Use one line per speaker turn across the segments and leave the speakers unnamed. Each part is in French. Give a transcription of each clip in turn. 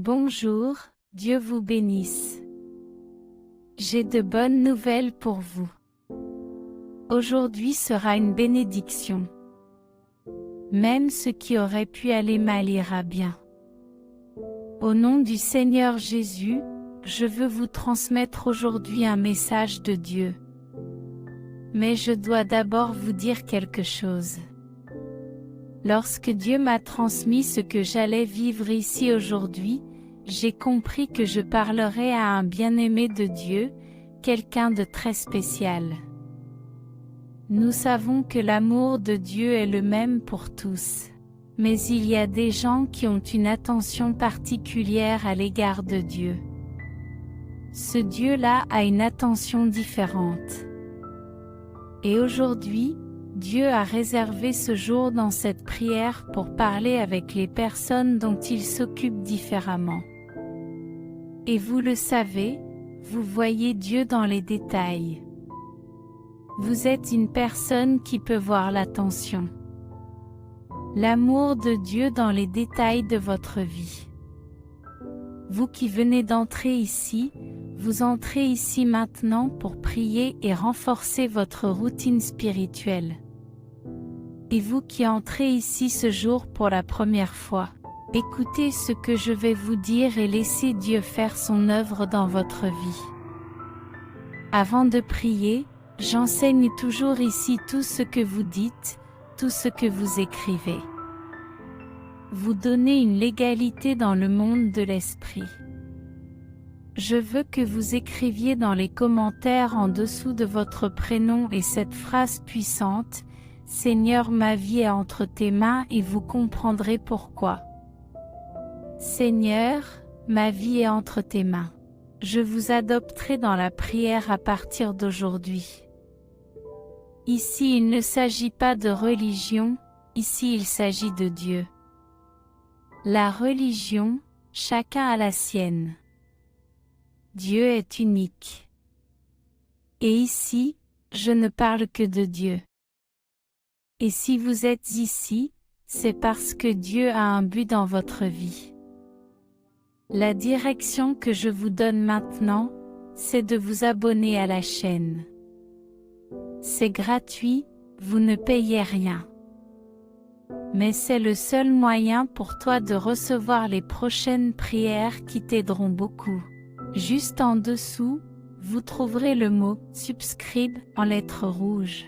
Bonjour, Dieu vous bénisse. J'ai de bonnes nouvelles pour vous. Aujourd'hui sera une bénédiction. Même ce qui aurait pu aller mal ira bien. Au nom du Seigneur Jésus, je veux vous transmettre aujourd'hui un message de Dieu. Mais je dois d'abord vous dire quelque chose. Lorsque Dieu m'a transmis ce que j'allais vivre ici aujourd'hui, j'ai compris que je parlerais à un bien-aimé de Dieu, quelqu'un de très spécial. Nous savons que l'amour de Dieu est le même pour tous. Mais il y a des gens qui ont une attention particulière à l'égard de Dieu. Ce Dieu-là a une attention différente. Et aujourd'hui, Dieu a réservé ce jour dans cette prière pour parler avec les personnes dont il s'occupe différemment. Et vous le savez, vous voyez Dieu dans les détails. Vous êtes une personne qui peut voir l'attention. L'amour de Dieu dans les détails de votre vie. Vous qui venez d'entrer ici, vous entrez ici maintenant pour prier et renforcer votre routine spirituelle. Et vous qui entrez ici ce jour pour la première fois, écoutez ce que je vais vous dire et laissez Dieu faire son œuvre dans votre vie. Avant de prier, j'enseigne toujours ici tout ce que vous dites, tout ce que vous écrivez. Vous donnez une légalité dans le monde de l'esprit. Je veux que vous écriviez dans les commentaires en dessous de votre prénom et cette phrase puissante, « Seigneur, ma vie est entre tes mains » et vous comprendrez pourquoi. Seigneur, ma vie est entre tes mains. Je vous adopterai dans la prière à partir d'aujourd'hui. Ici il ne s'agit pas de religion, ici il s'agit de Dieu. La religion, chacun a la sienne. Dieu est unique. Et ici, je ne parle que de Dieu. Et si vous êtes ici, c'est parce que Dieu a un but dans votre vie. La direction que je vous donne maintenant, c'est de vous abonner à la chaîne. C'est gratuit, vous ne payez rien. Mais c'est le seul moyen pour toi de recevoir les prochaines prières qui t'aideront beaucoup. Juste en dessous, vous trouverez le mot « Subscribe » en lettres rouges.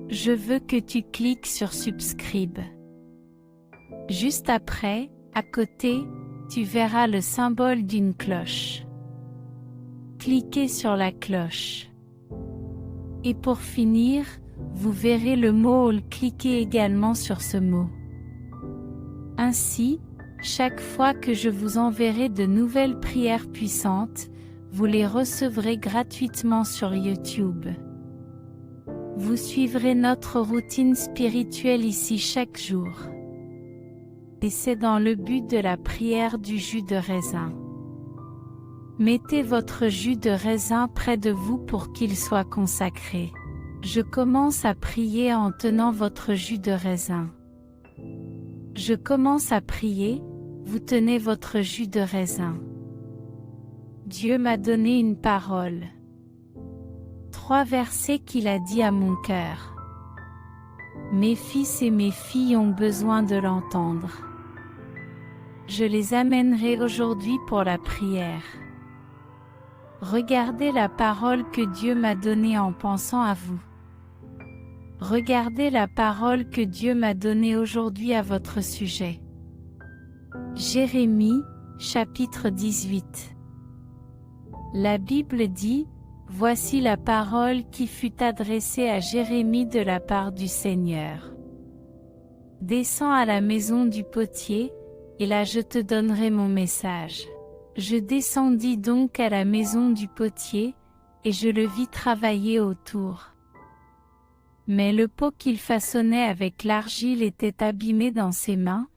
Je veux que tu cliques sur « Subscribe ». Juste après, à côté, tu verras le symbole d'une cloche. Cliquez sur la cloche. Et pour finir, vous verrez le mot « All », cliquez également sur ce mot. Ainsi, chaque fois que je vous enverrai de nouvelles prières puissantes, vous les recevrez gratuitement sur YouTube. Vous suivrez notre routine spirituelle ici chaque jour. Et c'est dans le but de la prière du jus de raisin. Mettez votre jus de raisin près de vous pour qu'il soit consacré. Je commence à prier en tenant votre jus de raisin. Je commence à prier, vous tenez votre jus de raisin. Dieu m'a donné une parole. 3 versets qu'il a dit à mon cœur. Mes fils et mes filles ont besoin de l'entendre. Je les amènerai aujourd'hui pour la prière. Regardez la parole que Dieu m'a donnée en pensant à vous. Regardez la parole que Dieu m'a donnée aujourd'hui à votre sujet. Jérémie, chapitre 18. La Bible dit, « Voici la parole qui fut adressée à Jérémie de la part du Seigneur. Descends à la maison du potier, et là je te donnerai mon message. Je descendis donc à la maison du potier, et je le vis travailler autour. Mais le pot qu'il façonnait avec l'argile était abîmé dans ses mains,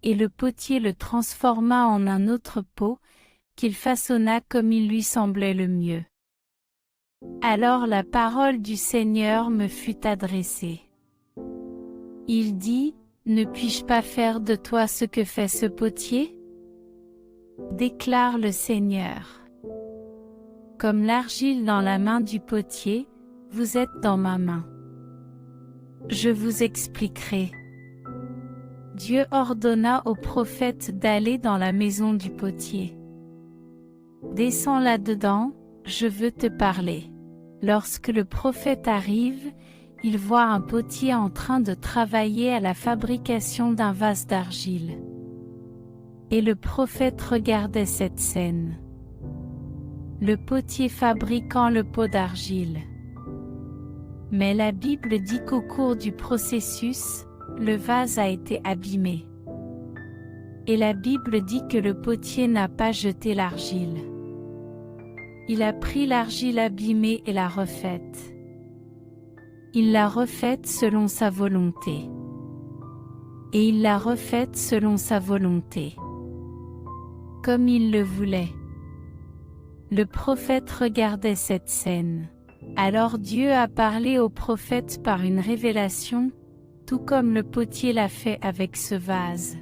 et le potier le transforma en un autre pot, qu'il façonna comme il lui semblait le mieux. Alors la parole du Seigneur me fut adressée. Il dit, « Ne puis-je pas faire de toi ce que fait ce potier ? déclare le Seigneur. Comme l'argile dans la main du potier, vous êtes dans ma main. Je vous expliquerai. Dieu ordonna au prophète d'aller dans la maison du potier. Descends là-dedans, je veux te parler. Lorsque le prophète arrive, il voit un potier en train de travailler à la fabrication d'un vase d'argile. Et le prophète regardait cette scène. Le potier fabriquant le pot d'argile. Mais la Bible dit qu'au cours du processus, le vase a été abîmé. Et la Bible dit que le potier n'a pas jeté l'argile. Il a pris l'argile abîmée et l'a refaite. Il l'a refaite selon sa volonté. Et il l'a refaite selon sa volonté. Comme il le voulait. Le prophète regardait cette scène. Alors Dieu a parlé au prophète par une révélation, tout comme le potier l'a fait avec ce vase.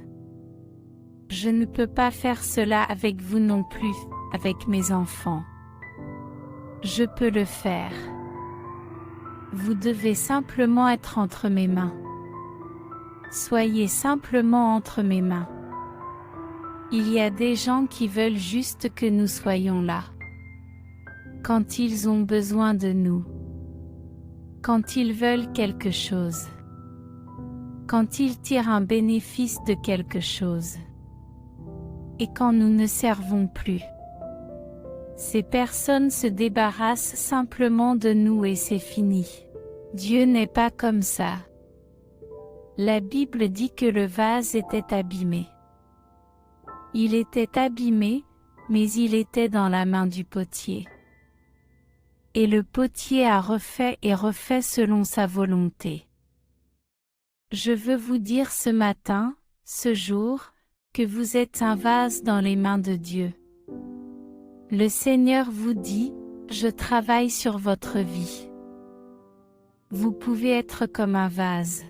Je ne peux pas faire cela avec vous non plus, avec mes enfants. Je peux le faire. Vous devez simplement être entre mes mains. Soyez simplement entre mes mains. Il y a des gens qui veulent juste que nous soyons là. Quand ils ont besoin de nous. Quand ils veulent quelque chose. Quand ils tirent un bénéfice de quelque chose. Et quand nous ne servons plus. Ces personnes se débarrassent simplement de nous et c'est fini. Dieu n'est pas comme ça. La Bible dit que le vase était abîmé. Il était abîmé, mais il était dans la main du potier. Et le potier a refait et refait selon sa volonté. Je veux vous dire ce matin, ce jour, que vous êtes un vase dans les mains de Dieu. Le Seigneur vous dit, je travaille sur votre vie. Vous pouvez être comme un vase.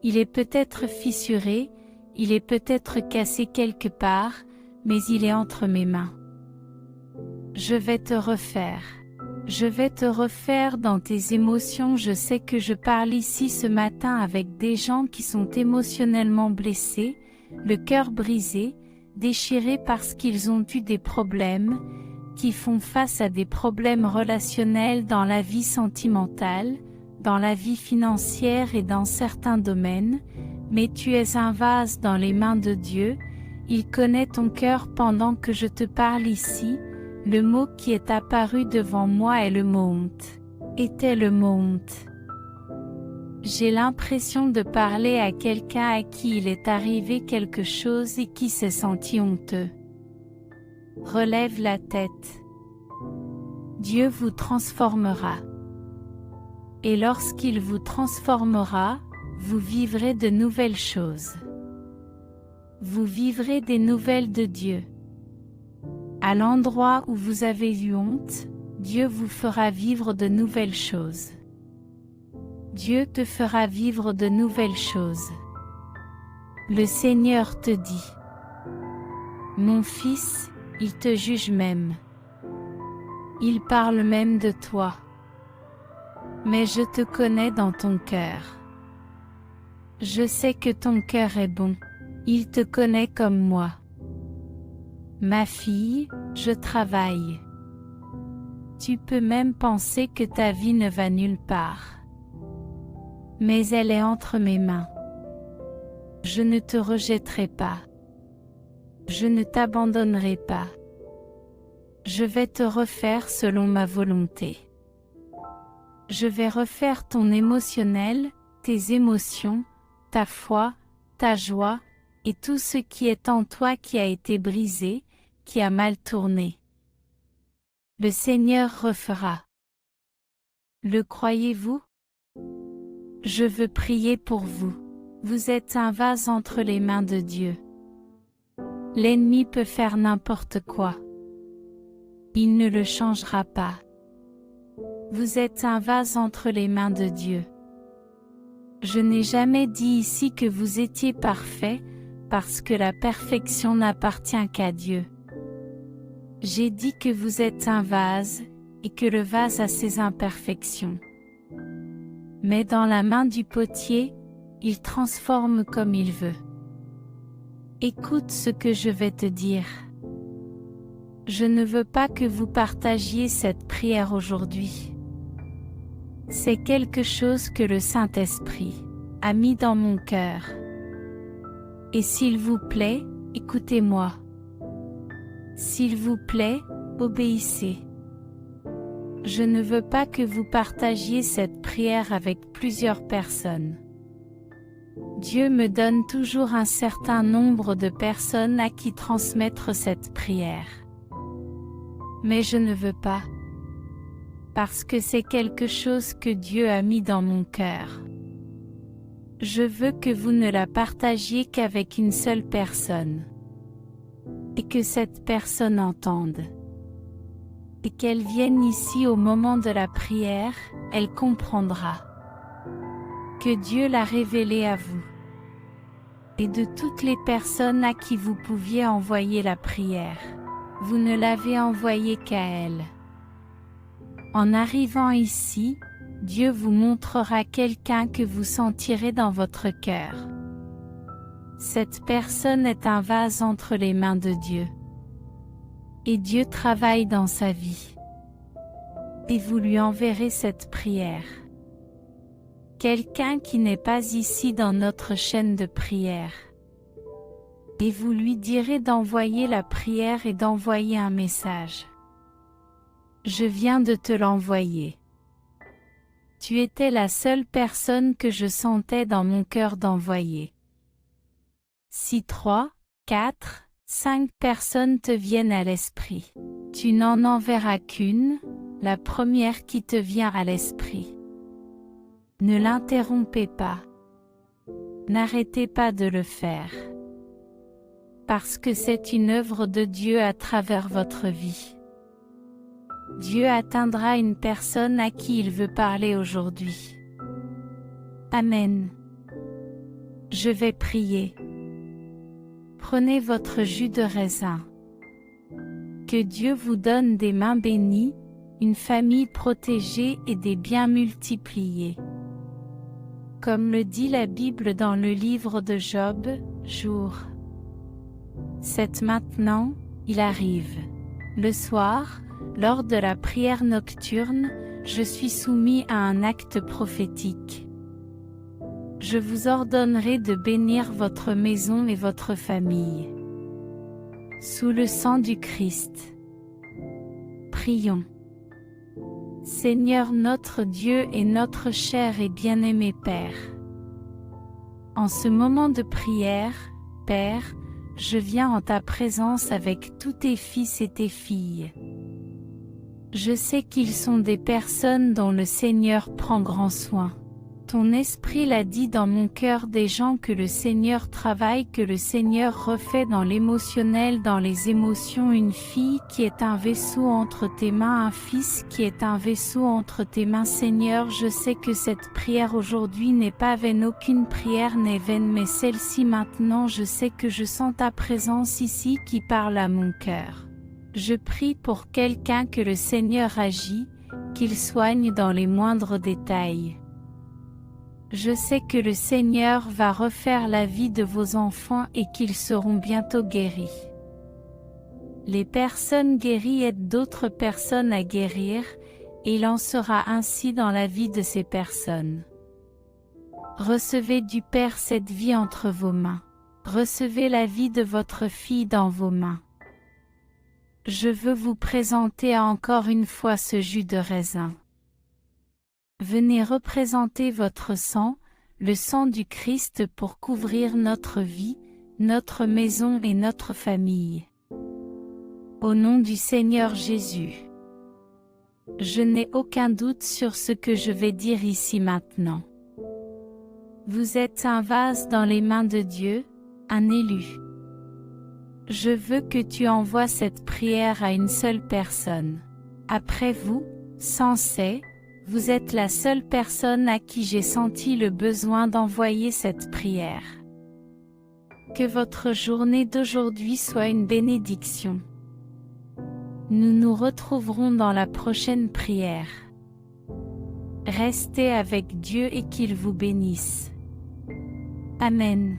Il est peut-être fissuré, il est peut-être cassé quelque part, mais il est entre mes mains. Je vais te refaire. Je vais te refaire dans tes émotions. Je sais que je parle ici ce matin avec des gens qui sont émotionnellement blessés, le cœur brisé, déchirés parce qu'ils ont eu des problèmes, qui font face à des problèmes relationnels dans la vie sentimentale, dans la vie financière et dans certains domaines, mais tu es un vase dans les mains de Dieu, il connaît ton cœur pendant que je te parle ici. Le mot qui est apparu devant moi est le monte. Était le monte. J'ai l'impression de parler à quelqu'un à qui il est arrivé quelque chose et qui s'est senti honteux. Relève la tête. Dieu vous transformera. Et lorsqu'il vous transformera, vous vivrez de nouvelles choses. Vous vivrez des nouvelles de Dieu. À l'endroit où vous avez eu honte, Dieu vous fera vivre de nouvelles choses. Dieu te fera vivre de nouvelles choses. Le Seigneur te dit, mon fils, il te juge même. Il parle même de toi. Mais je te connais dans ton cœur. Je sais que ton cœur est bon. Il te connaît comme moi. Ma fille, je travaille. Tu peux même penser que ta vie ne va nulle part. Mais elle est entre mes mains. Je ne te rejetterai pas. Je ne t'abandonnerai pas. Je vais te refaire selon ma volonté. Je vais refaire ton émotionnel, tes émotions, ta foi, ta joie, et tout ce qui est en toi qui a été brisé, qui a mal tourné. Le Seigneur refera. Le croyez-vous? Je veux prier pour vous. Vous êtes un vase entre les mains de Dieu. L'ennemi peut faire n'importe quoi. Il ne le changera pas. Vous êtes un vase entre les mains de Dieu. Je n'ai jamais dit ici que vous étiez parfait, parce que la perfection n'appartient qu'à Dieu. J'ai dit que vous êtes un vase, et que le vase a ses imperfections. Mais dans la main du potier, il transforme comme il veut. Écoute ce que je vais te dire. Je ne veux pas que vous partagiez cette prière aujourd'hui. C'est quelque chose que le Saint-Esprit a mis dans mon cœur. Et s'il vous plaît, écoutez-moi. S'il vous plaît, obéissez. Je ne veux pas que vous partagiez cette prière avec plusieurs personnes. Dieu me donne toujours un certain nombre de personnes à qui transmettre cette prière. Mais je ne veux pas. Parce que c'est quelque chose que Dieu a mis dans mon cœur. Je veux que vous ne la partagiez qu'avec une seule personne. Et que cette personne entende. Et qu'elle vienne ici au moment de la prière, elle comprendra. Que Dieu l'a révélé à vous. Et de toutes les personnes à qui vous pouviez envoyer la prière, vous ne l'avez envoyée qu'à elle. En arrivant ici, Dieu vous montrera quelqu'un que vous sentirez dans votre cœur. Cette personne est un vase entre les mains de Dieu. Et Dieu travaille dans sa vie. Et vous lui enverrez cette prière. Quelqu'un qui n'est pas ici dans notre chaîne de prière. Et vous lui direz d'envoyer la prière et d'envoyer un message. Je viens de te l'envoyer. Tu étais la seule personne que je sentais dans mon cœur d'envoyer. Si 3, 4, 5 personnes te viennent à l'esprit, tu n'en enverras qu'une, la première qui te vient à l'esprit. Ne l'interrompez pas. N'arrêtez pas de le faire. Parce que c'est une œuvre de Dieu à travers votre vie. Dieu atteindra une personne à qui il veut parler aujourd'hui. Amen. Je vais prier. Prenez votre jus de raisin. Que Dieu vous donne des mains bénies, une famille protégée et des biens multipliés. Comme le dit la Bible dans le livre de Job, jour 7 maintenant, il arrive. Le soir, lors de la prière nocturne, je suis soumis à un acte prophétique. Je vous ordonnerai de bénir votre maison et votre famille. Sous le sang du Christ. Prions. Seigneur notre Dieu et notre cher et bien-aimé Père. En ce moment de prière, Père, je viens en ta présence avec tous tes fils et tes filles. Je sais qu'ils sont des personnes dont le Seigneur prend grand soin. Ton esprit l'a dit dans mon cœur, des gens que le Seigneur travaille, que le Seigneur refait dans l'émotionnel, dans les émotions, une fille qui est un vaisseau entre tes mains, un fils qui est un vaisseau entre tes mains. Seigneur, je sais que cette prière aujourd'hui n'est pas vaine, aucune prière n'est vaine, mais celle-ci maintenant, je sais que je sens ta présence ici qui parle à mon cœur. Je prie pour quelqu'un que le Seigneur agit, qu'il soigne dans les moindres détails. Je sais que le Seigneur va refaire la vie de vos enfants et qu'ils seront bientôt guéris. Les personnes guéries aident d'autres personnes à guérir, et il en sera ainsi dans la vie de ces personnes. Recevez du Père cette vie entre vos mains. Recevez la vie de votre fille dans vos mains. Je veux vous présenter encore une fois ce jus de raisin. Venez représenter votre sang, le sang du Christ pour couvrir notre vie, notre maison et notre famille. Au nom du Seigneur Jésus. Je n'ai aucun doute sur ce que je vais dire ici maintenant. Vous êtes un vase dans les mains de Dieu, un élu. Je veux que tu envoies cette prière à une seule personne. Après vous, sans cesse, vous êtes la seule personne à qui j'ai senti le besoin d'envoyer cette prière. Que votre journée d'aujourd'hui soit une bénédiction. Nous nous retrouverons dans la prochaine prière. Restez avec Dieu et qu'il vous bénisse. Amen.